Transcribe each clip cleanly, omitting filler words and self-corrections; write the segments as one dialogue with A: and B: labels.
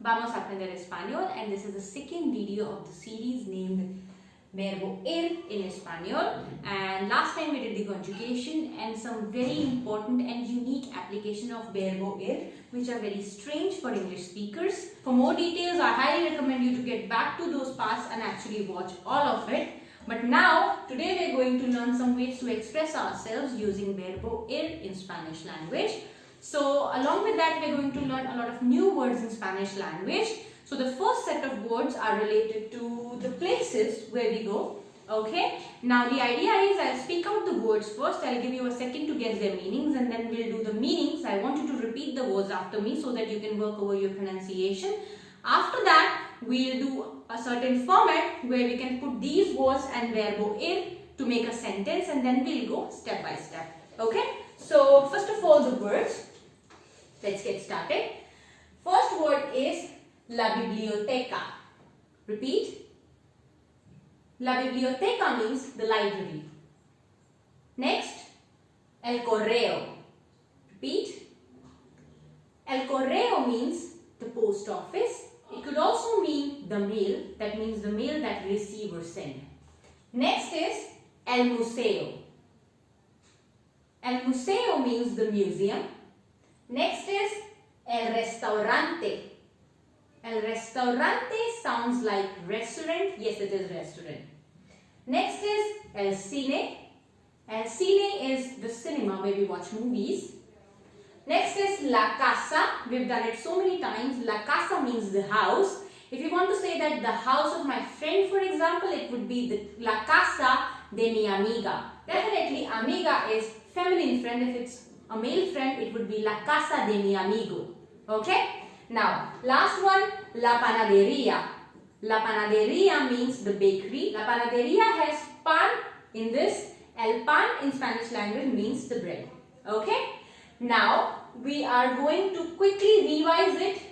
A: Vamos a aprender español, and this is the second video of the series named verbo-ir in español. And last time we did the conjugation and some very important and unique application of verbo-ir, which are very strange for English speakers. For more details, I highly recommend you to get back to those parts and actually watch all of it. But now, today we are going to learn some ways to express ourselves using verbo-ir in Spanish language. So, along with that, we are going to learn a lot of new words in Spanish language. So, the first set of words are related to the places where we go. Okay. Now, the idea is I'll speak out the words first. I'll give you a second to get their meanings, and then we'll do the meanings. I want you to repeat the words after me so that you can work over your pronunciation. After that, we'll do a certain format where we can put these words and verbo-ir to make a sentence, and then we'll go step by step. Okay. So, first of all, the words. Let's get started. First word is la biblioteca. Repeat. La biblioteca means the library. Next, el correo. Repeat. El correo means the post office. It could also mean the mail. That means the mail that we receive or send. Next is el museo. El museo means the museum. Next is el restaurante. El restaurante sounds like restaurant. Yes, it is restaurant. Next is el cine. El cine is the cinema where we watch movies. Next is la casa. We've done it so many times. La casa means the house. If you want to say that the house of my friend, for example, it would be the la casa de mi amiga. Definitely, amiga is feminine friend. If it's a male friend, it would be la casa de mi amigo. Okay? Now, last one, la panadería. La panadería means the bakery. La panadería has pan in this. El pan in Spanish language means the bread. Okay? Now, we are going to quickly revise it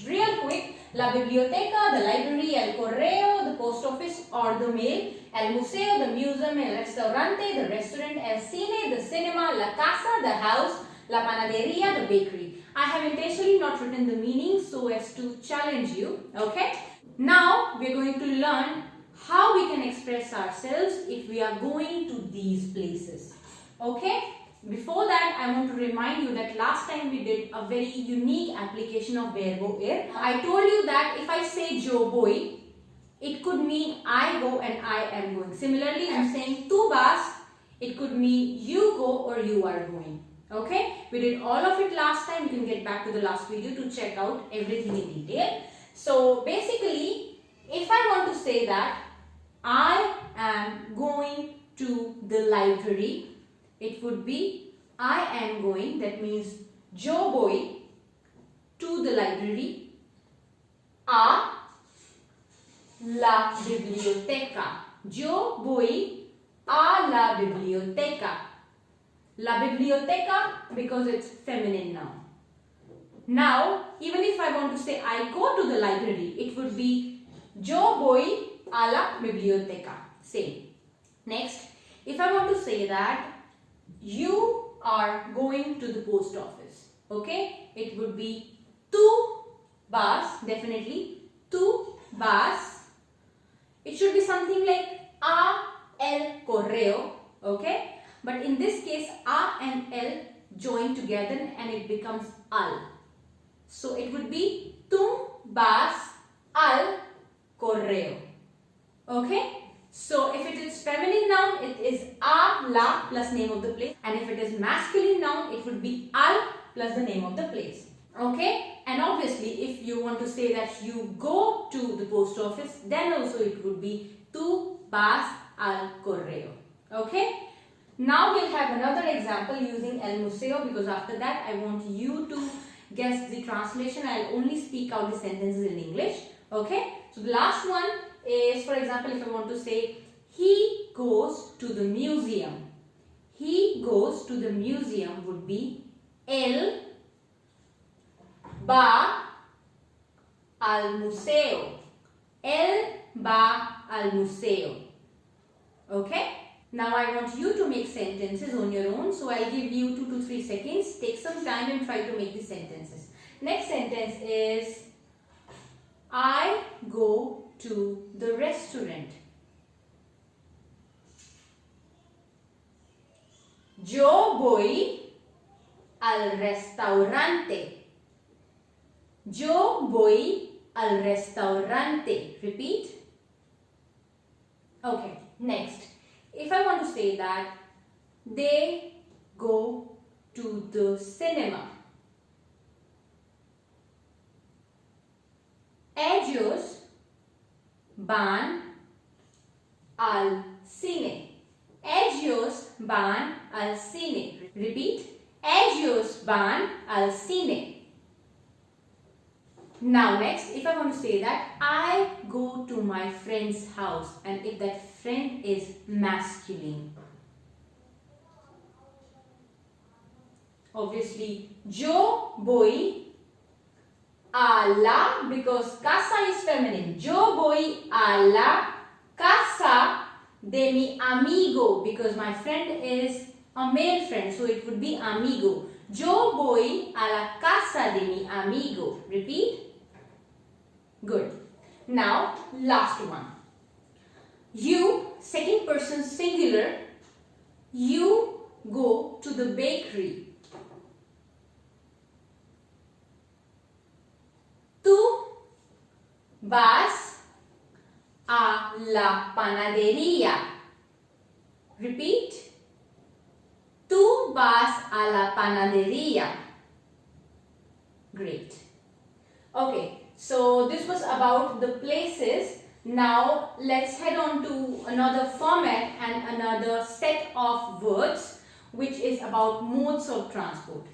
A: real quick. La biblioteca, the library, el correo, the post office or the mail, el museo, the museum, el restaurante, the restaurant, el cine, the cinema, la casa, the house, la panadería, the bakery. I have intentionally not written the meaning so as to challenge you. Okay. Now, we are going to learn how we can express ourselves if we are going to these places. Okay. Before that, I want to remind you that last time we did a very unique application of verbo-ir. I told you that if I say yo voy, it could mean I go and I am going. Similarly, I am saying tú vas, it could mean you go or you are going. Okay? We did all of it last time. You can get back to the last video to check out everything in detail. So, basically, if I want to say that I am going to the library, it would be I am going, that means yo voy to the library a la biblioteca. Yo voy a la biblioteca. La biblioteca because it's feminine noun. Now, even if I want to say I go to the library, it would be yo voy a la biblioteca. Same. Next, if I want to say that you are going to the post office, okay, it would be tú vas, definitely tú vas. It should be something like a el correo, okay, but in this case a and el join together and it becomes al. So it would be tú vas al correo, okay. So, if it is feminine noun, it is a, la plus name of the place. And if it is masculine noun, it would be al plus the name of the place. Okay? And obviously, if you want to say that you go to the post office, then also it would be tú vas al correo. Okay? Now, we'll have another example using el museo, because after that, I want you to guess the translation. I'll only speak out the sentences in English. Okay? So, the last one is, for example, if I want to say he goes to the museum. He goes to the museum would be él va al museo. Él va al museo. Okay? Now I want you to make sentences on your own. So I'll give you 2 to 3 seconds. Take some time and try to make the sentences. Next sentence is I go to the restaurant. Yo voy al restaurante. Yo voy al restaurante. Repeat. Okay, next. If I want to say that they go to the cinema. Ellos van al cine. Ellos van al cine. Repeat. Ellos van al cine. Now next, if I want to say that I go to my friend's house, and if that friend is masculine, obviously yo voy a la, because casa is feminine. Yo voy a la casa de mi amigo, because my friend is a male friend, so it would be amigo. Yo voy a la casa de mi amigo. Repeat. Good. Now, last one. You, second person singular, you go to the bakery. Tú vas a la panadería. Repeat. Tú vas a la panadería. Great. Okay. So this was about the places. Now let's head on to another format and another set of words, which is about modes of transport.